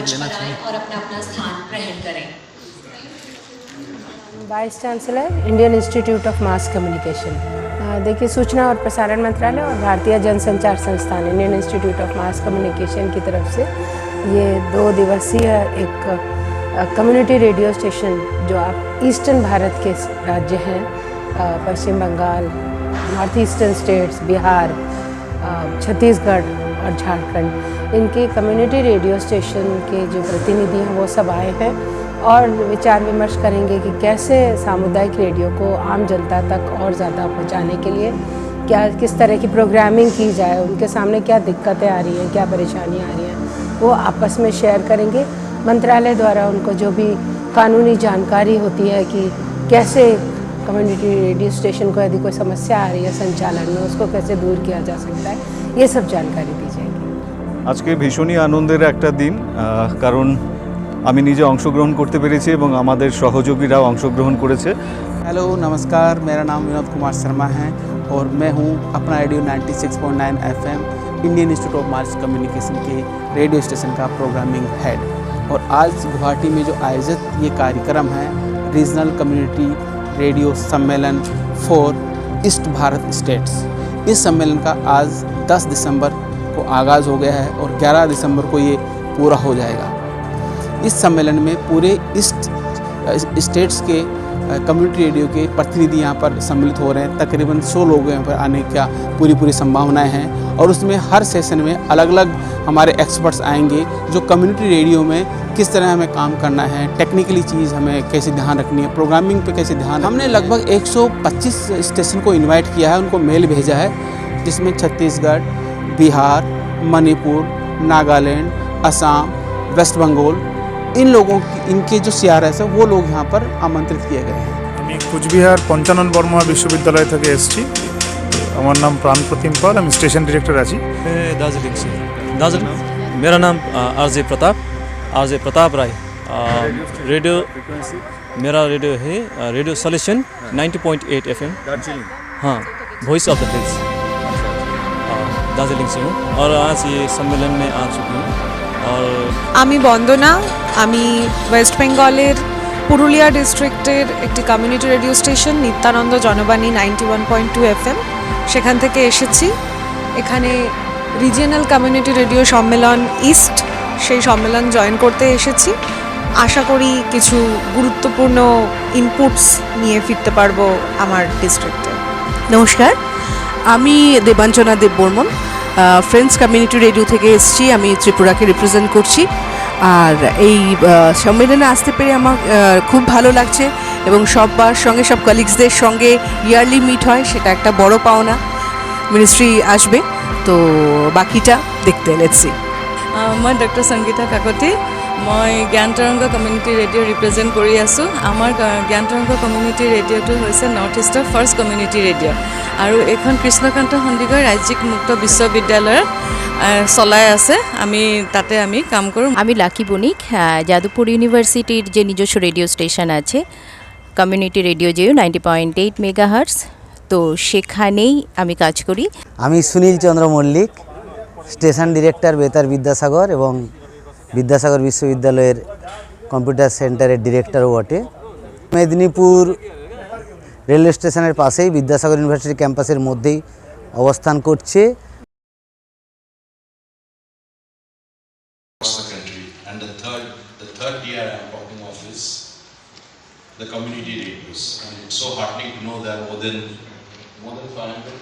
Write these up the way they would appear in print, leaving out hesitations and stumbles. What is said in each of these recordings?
मंच पर आएं और अपना अपना स्थान ग्रहण करें। Vice chancellor, Indian institute of mass communication. देखिए, सूचना और प्रसारण मंत्रालय और भारतीय जनसंचार संस्थान Indian institute of mass communication की तरफ से ये 2 दिवसीय एक कम्युनिटी रेडियो स्टेशन जो आप ईस्टर्न भारत के राज्य हैं, Paschim Bangal, north eastern states, Bihar, Chhattisgarh और झारखंड, इनके कम्युनिटी रेडियो स्टेशन के जो प्रतिनिधि हैं वो सब आए हैं और विचार विमर्श करेंगे कि कैसे सामुदायिक रेडियो को आम जनता तक और ज़्यादा पहुंचाने के लिए किस तरह की प्रोग्रामिंग की जाए, उनके सामने क्या दिक्कतें आ रही हैं, क्या परेशानियां आ रही हैं, वो आपस में शेयर करेंगे। मंत्रालय द्वारा उनको जो भी कानूनी जानकारी होती है कि कैसे कम्युनिटी रेडियो स्टेशन को यदि कोई समस्या आ रही है संचालन में, उसको कैसे दूर किया जा सकता है, ये सब जानकारी दी जाएगी। आज के भीषण ही आनंदेर एक दिन, कारण আমি নিজে অংশগ্রহণ করতে পেরেছি এবং আমাদের সহযোগীরাও অংশগ্রহণ করেছে। हेलो नमस्कार, मेरा नाम विनोद कुमार शर्मा है और मैं हूं अपना radio 96.9 FM Indian institute of mass communication के रेडियो स्टेशन का प्रोग्रामिंग हेड। और आज गुवाहाटी में जो आयोजित ये कार्यक्रम है, रीजनल कम्युनिटी रेडियो सम्मेलन फॉर ईस्ट भारत स्टेट्स, इस सम्मेलन का आज 10 दिसंबर को आगाज़ हो गया है और 11 दिसंबर को ये पूरा हो जाएगा। इस सम्मेलन में पूरे ईस्ट स्टेट्स के कम्युनिटी रेडियो के प्रतिनिधि यहाँ पर सम्मिलित हो रहे हैं। तकरीबन 100 लोग यहाँ पर आने का पूरी संभावनाएं हैं और उसमें हर सेशन में अलग अलग हमारे एक्सपर्ट्स आएंगे जो कम्युनिटी रेडियो में किस तरह हमें काम करना है, टेक्निकली चीज़ हमें कैसे ध्यान रखनी है, प्रोग्रामिंग पे कैसे ध्यान। हमने लगभग 125 स्टेशन को इन्वाइट किया है, उनको मेल भेजा है, जिसमें छत्तीसगढ़, बिहार, मणिपुर, नागालैंड, असम, वेस्ट बंगाल, इन लोगों की, इनके जो CRS है वो लोग यहाँ पर आमंत्रित किए गए हैं। আমি কুচবিহার পঞ্চানন বর্মা বিশ্ববিদ্যালয় থেকে এসেছি। আমার নাম প্রাণপ্রতিম পাল, আমি স্টেশন ডিরেক্টর আছি दार्जिलिंग से। दार्जिलिंग, मेरा नाम आरजे प्रताप राय। रेडियो मेरा रेडियो है रेडियो सॉल्यूशन 90.8 FM दार्जिलिंग, हाँ, voice of the hills, Darjeeling से हूँ और आज ये सम्मेलन में आ चुकी हूँ। और আমি বন্দনা, আমি ওয়েস্ট বেঙ্গলের পুরুলিয়া ডিস্ট্রিক্টের একটি community radio station Nityananda Janabani 91.2 FM, সেখান থেকে এসেছি। এখানে রিজিয়নাল কমিউনিটি রেডিও সম্মেলন ইস্ট, সেই সম্মেলন জয়েন করতে এসেছি। আশা করি কিছু গুরুত্বপূর্ণ ইনপুটস নিয়ে ফিরতে পারবো আমার ডিস্ট্রিক্টে। নমস্কার, আমি Debanjana Debbarman, friends community radio থেকে এসেছি। আমি ত্রিপুরাকে রিপ্রেজেন্ট করছি আর এই সম্মেলনে আসতে পেরে আমার খুব ভালো লাগছে এবং সবার সঙ্গে, সব কলিগসদের সঙ্গে ইয়ারলি মিট হয়, সেটা একটা বড় পাওনা। মিনিস্ট্রি আসবে, তো বাকিটা দেখতে লেটসি। মই ডক্টৰ সংগীতা কাকতি, মই জ্ঞান তৰংগ কমিউনিটি ৰেডিঅ' ৰিপ্ৰেজেণ্ট কৰি আছোঁ। আমাৰ জ্ঞান তৰংগ কমিউনিটি ৰেডিঅ'টো হৈছে নৰ্থ ইষ্টৰ ফাৰ্ষ্ট কমিউনিটি ৰেডিঅ' আৰু এইখন কৃষ্ণকান্ত সন্দিকৈ ৰাজ্যিক মুক্ত বিশ্ববিদ্যালয়ত চলাই আছে। আমি তাতে কাম কৰোঁ। আমি লাকি বণিক, যাদবপুর ইউনিভার্সিটির যে নিজস্ব রেডিও স্টেশন আছে কমিউনিটি রেডিও যে 90.8 মেগাহার্টজ, তো সেখানেই আমি কাজ করি। আমি সুনীল চন্দ্র মল্লিক, স্টেশন ডিরেক্টর বেতার বিদ্যাসাগর এবং বিদ্যাসাগর বিশ্ববিদ্যালয়ের কম্পিউটার সেন্টারের ডিরেক্টরও বটে। মেদিনীপুর রেলওয়ে স্টেশনের পাশেই বিদ্যাসাগর ইউনিভার্সিটি ক্যাম্পাসের মধ্যেই অবস্থান করছে। And the third tier I'm talking of is the community radios, and it's so heartening to know that more than 500,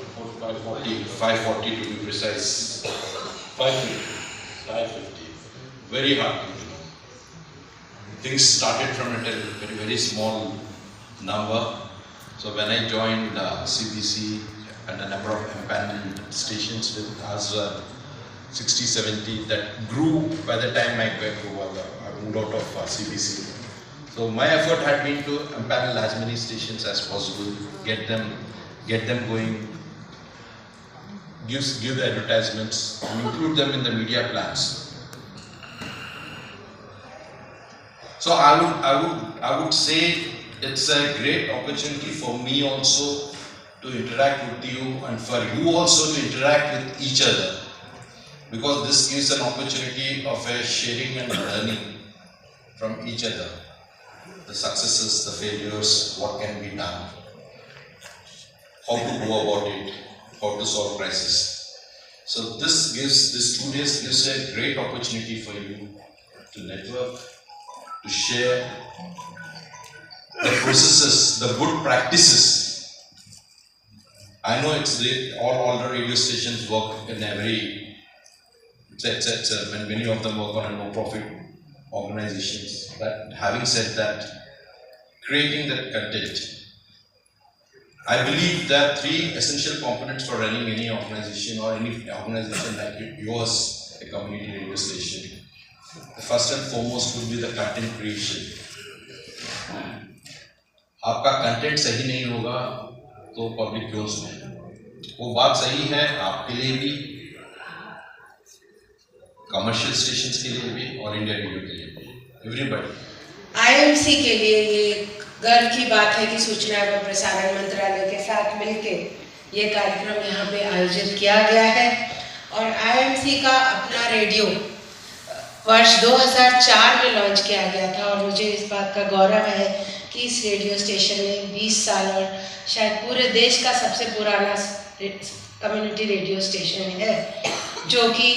540 to be precise, 550. Very heartening to know. Things started from a very small number. So when I joined CBC and a number of empaneled stations with us 60, 70, that grew by the time I moved out of CBC. So my effort had been to empanel as many stations as possible, get them going, give the advertisements, and include them in the media plans. So I would say it's a great opportunity for me also to interact with you and for you also to interact with each other. because this gives an opportunity of a sharing and learning from each other. The successes, the failures, what can be done, how to go about it, how to solve crisis. So this 2 days gives a great opportunity for you to network, to share the processes, the good practices. I know all the radio stations work in many of them work on a no-profit organizations. But having said that, creating that content, I believe there are 3 essential components for running any organization or any organization like yours, a community radio station. The first and foremost would be the content creation. आपका content सही नहीं होगा तो public क्यों सुने? वो बात सही है आपके लिए भी, कमर्शियल स्टेशंस के लिए भी और इंडिया रेडियो के लिए भी, एवरीबॉडी। IMC के लिए ये गर्व की बात है कि सूचना एवं प्रसारण मंत्रालय के साथ मिलकर ये कार्यक्रम यहाँ पे आयोजित किया गया है। और IMC का अपना रेडियो वर्ष 2004 में लॉन्च किया गया था और मुझे इस बात का गौरव है कि इस रेडियो स्टेशन ने 20 साल और शायद पूरे देश का सबसे पुराना कम्युनिटी रेडियो स्टेशन है, जो कि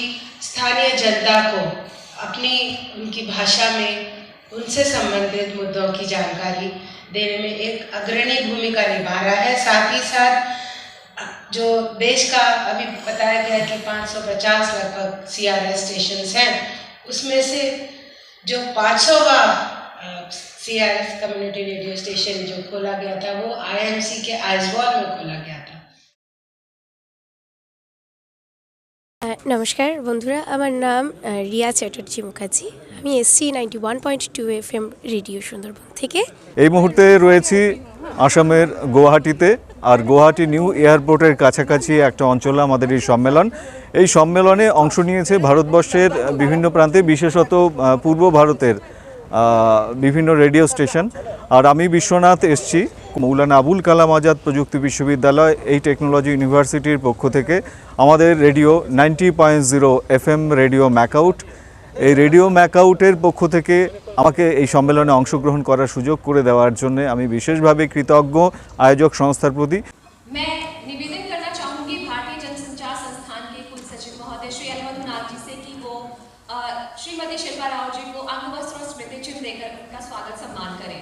स्थानीय जनता को उनकी भाषा में उनसे संबंधित मुद्दों की जानकारी देने में एक अग्रणी भूमिका निभा रहा है। साथ ही साथ जो देश का अभी बताया गया कि 550 लगभग CRS स्टेशंस हैं, उसमें से जो 500वां CRS कम्युनिटी रेडियो स्टेशन जो खोला गया था वो IMC के आइजवाल में खोला गया था। নমস্কার বন্ধুরা, আমার নাম রিয়া চ্যাটার্জি মুখার্জি। আমি এসছি 91.2 FM রেডিও সুন্দরবন থেকে। এই মুহূর্তে রয়েছি আসামের গুয়াহাটিতে, আর গুয়াহাটি নিউ এয়ারপোর্টের কাছাকাছি একটা অঞ্চলে আমাদের এই সম্মেলন। এই সম্মেলনে অংশ নিয়েছে ভারতবর্ষের বিভিন্ন প্রান্তে, বিশেষত পূর্ব ভারতের বিভিন্ন রেডিও স্টেশন। আর আমি বিশ্বনাথ এসছি মৌলানা আবুল কালাম আজাদ প্রযুক্তি বিশ্ববিদ্যালয় এই টেকনোলজি ইউনিভার্সিটির পক্ষ থেকে আমাদের রেডিও 90.0 FM রেডিও ম্যাকআউট, এই রেডিও ম্যাকআউটের পক্ষ থেকে আমাকে এই সম্মেলনে অংশগ্রহণ করার সুযোগ করে দেওয়ার জন্য আমি বিশেষভাবে কৃতজ্ঞ আয়োজক সংস্থার প্রতি। मैं निवेदन करना चाहूँगी भारतीय जनसंचार संस्थान के कुल सचिव महोदय श्री अलवंतनाथ जी से कि वो श्रीमती शिल्पा राव जी को अंगवस्त्र और स्मृति चिन्ह देकर उनका स्वागत सम्मान करें।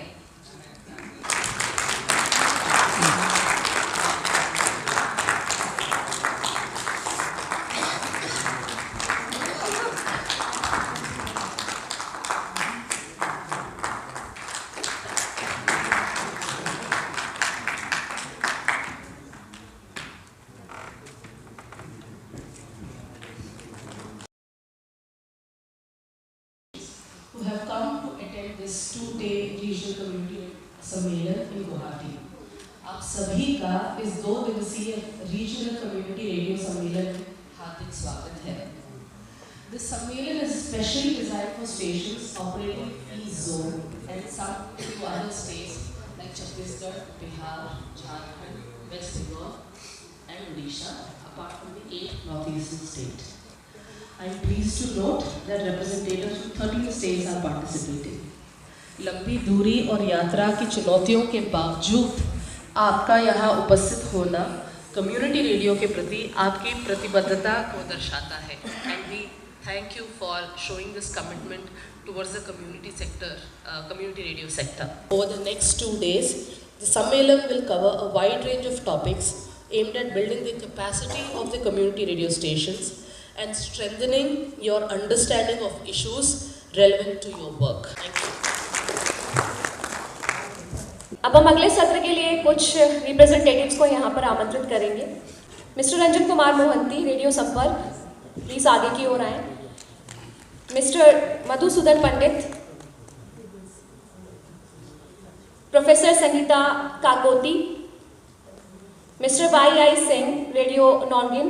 who have come to attend this 2-day regional community सम्मेलन in Guwahati। आप सभी का इस 2 दिवसीय रीजनल कम्युनिटी रेडियो सम्मेलन में हार्दिक स्वागत है। This सम्मेलन is specially designed for stations operating in East Zone and some to other states like Chhattisgarh, Bihar, Jharkhand, West Bengal and Odisha, apart from the 8 northeastern states। I am pleased to note that representatives from 13 states are participating। लंबी दूरी और यात्रा की चुनौतियों के बावजूद आपका यहाँ उपस्थित होना कम्युनिटी रेडियो के प्रति आपकी प्रतिबद्धता को दर्शाता है। And we thank you for showing this commitment towards the community sector, community radio sector. Over the next 2 days, the सम्मेलन will cover a wide range of topics aimed at building the capacity of the community radio stations and strengthening your understanding of issues relevant to your work। Thank you। अब हम अगले सत्र के लिए कुछ representatives को यहाँ पर आमंत्रित करेंगे। Mister Ranjan Kumar Mohanty, radio Sampark, please आगे की ओर आए। Mister Madhusudan Pandit, professor Sangeeta Kakoti, Mister YI Singh, radio Nongin,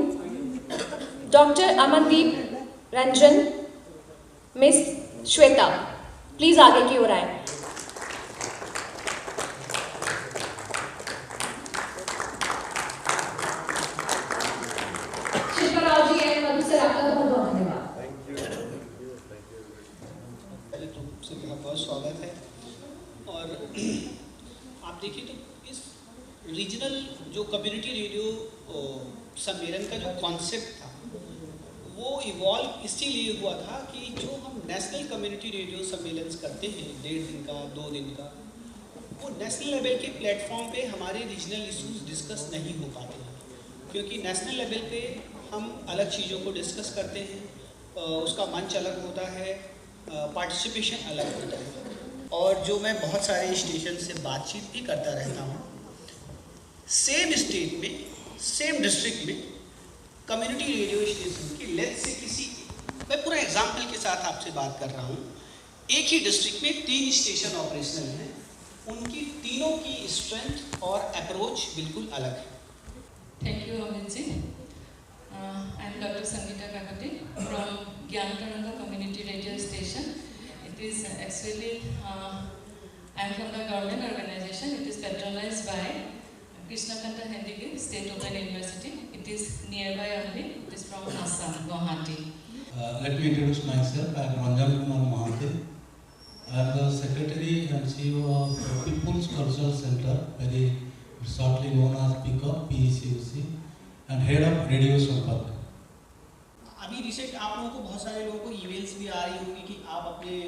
doctor Amandeep Ranjan, miss Shweta, please आगे की ओर आए। शिल्पा राव जी एंड मधु सर, आपका बहुत बहुत देखिए तो इस रीजनल जो कम्युनिटी रेडियो सम्मेलन का जो कॉन्सेप्ट था वो इवॉल्व इसीलिए हुआ था कि जो हम नेशनल कम्युनिटी रेडियो सम्मेलन करते हैं 1.5 दिन का 2 दिन का, वो नेशनल लेवल के प्लेटफॉर्म पे हमारे रीजनल इश्यूज डिस्कस नहीं हो पाते हैं, क्योंकि नेशनल लेवल पे हम अलग चीज़ों को डिस्कस करते हैं, उसका मंच अलग होता है, पार्टिसिपेशन अलग होता है। और जो मैं बहुत सारे स्टेशन से बातचीत भी करता रहता हूँ, सेम स्टेट में सेम डिस्ट्रिक्ट में कम्युनिटी रेडियो स्टेशन की लेंथ से किसी, मैं पूरा एग्जाम्पल के साथ आपसे बात कर रहा हूँ, एक ही डिस्ट्रिक्ट में 3 स्टेशन ऑपरेशनल हैं, उनकी तीनों की स्ट्रेंथ और अप्रोच बिल्कुल अलग है। Thank you Amit ji. I am doctor Sangeeta Kakate from Gyan Taranga community radio station. It is actually I am from the government organisation. It is patronized by Krishnakanta Handicap State Open University. It is nearby only. It is from Assam, Guwahati. Let me introduce myself. I am Ranjan Kumar Mahathir. I am the Secretary and CEO of People's Cultural Center, very shortly known as PCOP, PECUC, and Head of Radio Sampark. अभी recent आप लोगों को बहुत सारे लोगों को emails भी आ रही होंगी कि आप अपने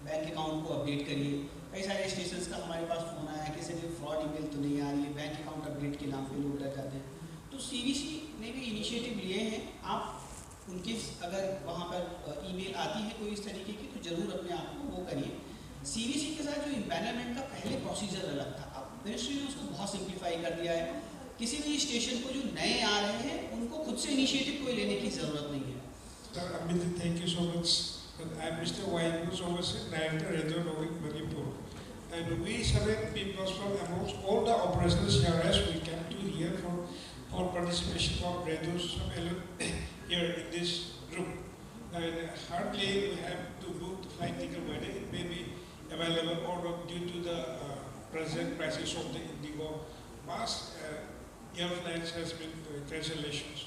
बैंक अकाउंट को अपडेट करिए। कई सारे स्टेशन का हमारे पास फ़ोन आया कि सर ये फ्रॉड ईमेल तो नहीं आ रही है, बैंक अकाउंट अपडेट के नाम पे लोग डर जाते हैं। तो सीबीसी ने भी इनिशिएटिव लिए हैं, आप उनके अगर वहाँ पर ईमेल आती है कोई इस तरीके की तो ज़रूर अपने आप को वो करिए। सीबीसी के साथ जो इम्पैनलमेंट का पहले प्रोसीजर अलग था, अब मिनिस्ट्री ने उसको बहुत सिंप्लीफाई कर दिया है। किसी भी स्टेशन को जो नए आ रहे हैं उनको खुद से इनिशिएटिव कोई लेने की ज़रूरत नहीं है। Thank you so much. I am Mr. Waingu Somerset, Director Radio Rohit Manipur. And we select people from amongst all the operational CRS we came to here for participation of radio here in this group. And hardly we have to book the flight ticket whether it may be available or not due to the present prices of the Indigo mask. Airlines has been cancellations.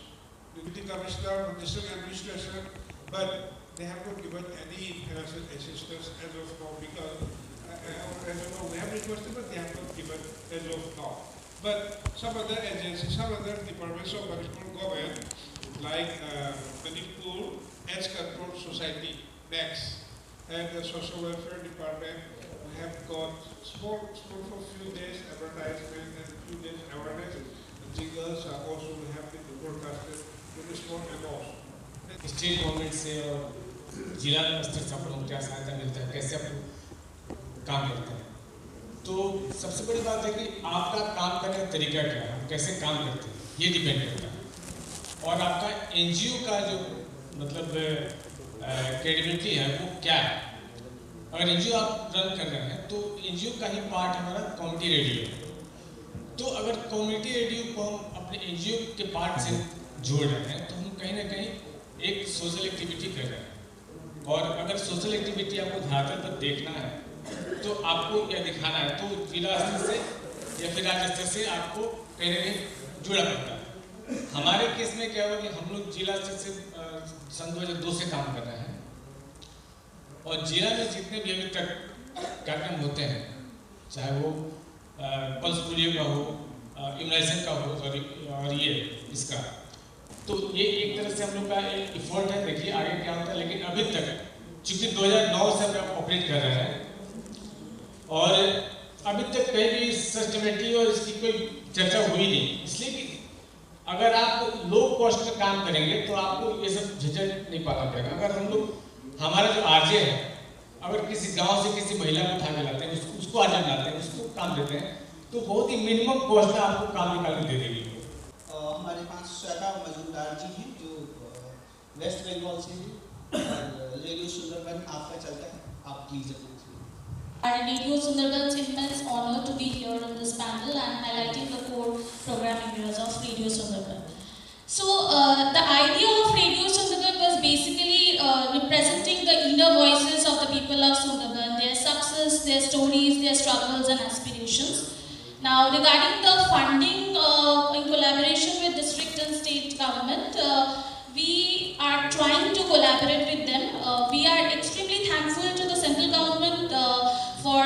The Deputy Commissioner of District Administration, but they have not given any financial assistance as of now because as of now we have requested, but they have not given as of now. But some other agencies, some other departments of Manipur government, like Manipur Edge Control Society, NEX, and the Social Welfare Department, we have got small for few days advertisement and few days awareness. Jingles also we have been broadcasted to the small amounts. State government से और जिला स्तर से आप लोगों को क्या सहायता मिलता है, कैसे आप लोग काम करते हैं? तो सबसे बड़ी बात है कि आपका काम करने का तरीका क्या है, कैसे काम करते हैं, ये डिपेंड करता है। और आपका एनजीओ का जो मतलब क्रेडिबिलिटी है वो क्या है। अगर एनजीओ आप रन कर रहे हैं तो एनजीओ का ही पार्ट हमारा कम्युनिटी रेडियो है। तो अगर कम्युनिटी रेडियो को हम अपने एनजीओ के पार्ट से जोड़ रहे हैं तो हम कहीं ना कहीं एक सोशल एक्टिविटी कर रहे हैं। और अगर सोशल एक्टिविटी आपको धरातल पर देखना है तो आपको या दिखाना है तो जिला स्तर से या फिर राज्य स्तर से आपको कहीं ना कहीं जुड़ा पड़ता है। हमारे केस में क्या हुआ कि हम लोग जिला स्तर से सन 2002 से काम कर रहे हैं और जिला में जितने भी अभी तक कार्यक्रम होते हैं, चाहे वो पल्स पोलियो का हो, इम्यूनाइजेशन का हो और ये इसका, तो ये एक तरह से हम लोग का एक इफोर्ट है। देखिए आगे क्या होता है, लेकिन अभी तक चूंकि 2009 से हम ऑपरेट कर रहे हैं और अभी तक कहीं भी सस्टेनेबिलिटी और इसकी कोई चर्चा हुई नहीं, इसलिए कि अगर आप लो कॉस्ट में काम करेंगे तो आपको ये सब झंझट नहीं पाना पड़ेगा। अगर हम लोग हमारा जो आरजे है अगर किसी गांव से किसी महिला को उठा के लाते हैं, उसको आरजे लाते हैं, उसको काम देते हैं तो बहुत ही मिनिमम कॉस्ट में आपको काम निकाल के दे देगी। हमारे पास श्वेता मजूमदार जी हैं जो वेस्ट बंगाल से हैं और रेडियो सुंदरबन आपका चलता है, आप प्लीज अपना। Radio Sundarban's immense honor to be here on this panel and highlighting the core program areas of Radio Sundarban. So the idea of Radio Sundarban was basically representing the inner voices of the people of Sundarban, their success, their stories, their struggles and aspirations. Now regarding the funding in collaboration with district and state government, we are trying to collaborate with them. We are extremely thankful to the central government for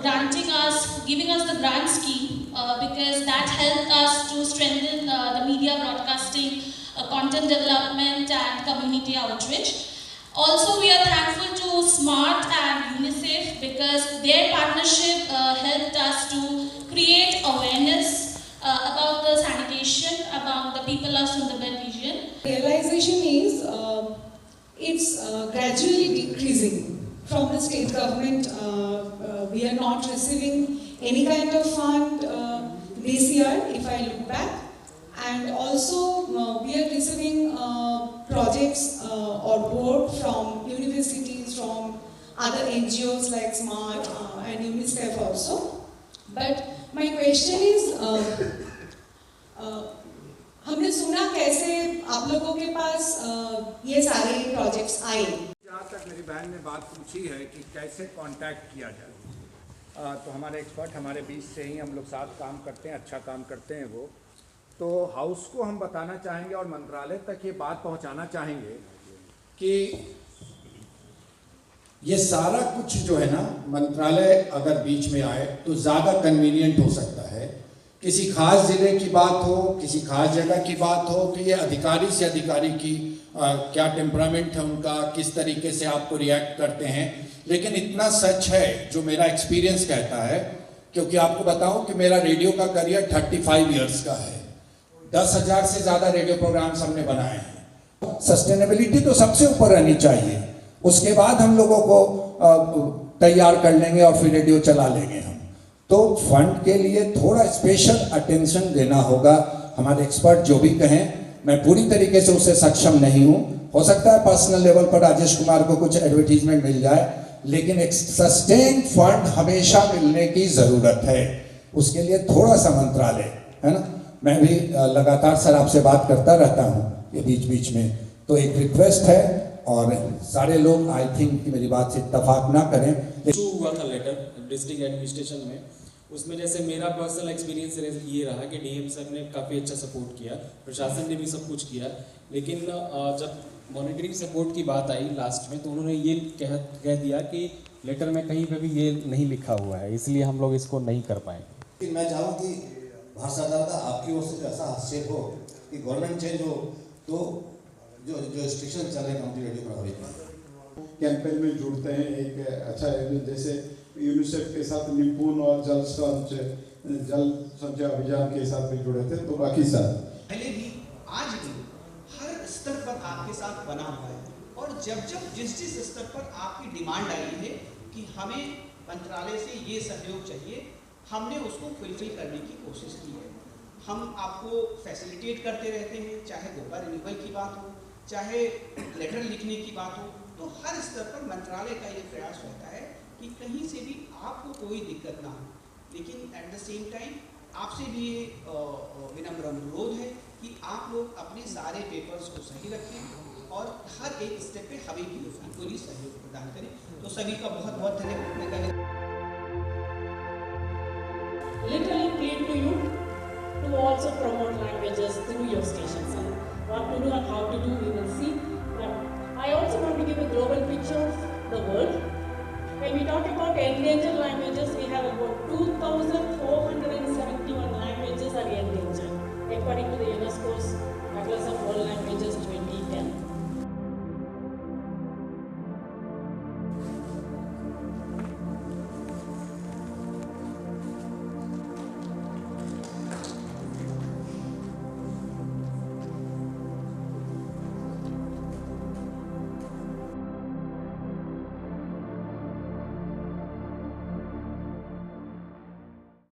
granting us giving us the grant scheme because that helped us to strengthen the media broadcasting, content development and community outreach. Also, we are thankful to SMART and UNICEF because their partnership helped us to create awareness about the sanitation among the people of Sundarban region. Realization is it's gradually decreasing from the state government. We are not receiving any kind of fund this year, if I look back. And also we are receiving projects or board from universities, from other NGOs like SMART and UNICEF also. But my question is, हमने सुना कैसे आप लोगों के पास ये सारे projects आए? जहाँ तक मेरी बहन ने बात पूछी है कि कैसे कांटेक्ट किया जाए, तो हमारे एक्सपर्ट हमारे बीच से ही हम लोग साथ काम करते हैं, अच्छा काम करते हैं वो। तो हाउस को हम बताना चाहेंगे और मंत्रालय तक ये बात पहुंचाना चाहेंगे कि ये सारा कुछ जो है ना, मंत्रालय अगर बीच में आए तो ज़्यादा कन्वीनियंट हो सकता है। किसी खास ज़िले की बात हो, किसी खास जगह की बात हो, तो ये अधिकारी से अधिकारी की क्या टेम्परामेंट है उनका, किस तरीके से आपको रिएक्ट करते हैं। लेकिन इतना सच है जो मेरा एक्सपीरियंस कहता है, क्योंकि आपको बताऊं कि मेरा रेडियो का करियर 35 इयर्स का है। 10,000 से ज़्यादा रेडियो प्रोग्राम्स हमने बनाए हैं। सस्टेनेबिलिटी तो सबसे ऊपर रहनी चाहिए, उसके बाद हम लोगों को तैयार कर लेंगे और फिर रेडियो चला लेंगे हम। तो फंड के लिए थोड़ा स्पेशल अटेंशन देना होगा। हमारे एक्सपर्ट जो भी कहें, मैं पूरी तरीके से उससे सक्षम नहीं हूँ। हो सकता है पर्सनल लेवल पर राजेश कुमार को कुछ एडवर्टीजमेंट मिल जाए, लेकिन एक सस्टेन फंड हमेशा मिलने की ज़रूरत है। उसके लिए थोड़ा सा मंत्रालय है ना, मैं भी लगातार सर आपसे बात करता रहता हूँ ये बीच बीच में, तो एक रिक्वेस्ट है और सारे लोग आई थिंक कि मेरी बात से इत्तेफाक ना करें। हुआ था लेटर डिस्ट्रिक्ट एडमिनिस्ट्रेशन में, उसमें जैसे मेरा पर्सनल एक्सपीरियंस ये रहा कि डीएम सर ने काफ़ी अच्छा सपोर्ट किया, प्रशासन ने भी सब कुछ किया, लेकिन जब मॉनिटरिंग सपोर्ट की बात आई लास्ट में तो उन्होंने ये कह दिया कि लेटर में कहीं पे भी ये नहीं लिखा हुआ है, इसलिए हम लोग इसको नहीं कर पाएंगे। मैं चाहूँ कि भारत सरकार का आपकी ओर से ऐसा हस्तक्षेप हो कि गवर्नमेंट चेंज हो तो जो रिस्ट्रिक्शन चल रहे हैं कम्युनिटी रेडियो प्रभावित में कैंपेन में जुड़ते हैं। एक अच्छा जैसे यूनिसेफ के साथ निपुण और जल संचय अभियान के साथ भी जुड़े थे, तो बाकी साथ पहले भी आज भी हर स्तर पर आपके साथ बना हुआ है। और जब जिस स्तर पर आपकी डिमांड आई है कि हमें मंत्रालय से ये सहयोग चाहिए, हमने उसको फुलफिल करने की कोशिश की है। हम आपको फैसिलिटेट करते रहते हैं, चाहे गोपा रिन्यूअल की बात हो, चाहे लेटर लिखने की बात हो, तो हर स्तर पर मंत्रालय का ये प्रयास रहता है कि कहीं से भी आपको कोई दिक्कत ना हो। लेकिन एट द सेम टाइम आपसे भी ये विनम्र अनुरोध है कि आप लोग अपने सारे पेपर्स को सही रखें और हर एक स्टेप पे हमें भी इक्वली सहयोग प्रदान करें। तो सभी का बहुत बहुत धन्यवाद। Literally plead to you to also promote languages through your stations, and what to do and how to do we will see. But I also want to give a global picture of the world. When we talk about endangered languages, we have about 2,471 languages are endangered according to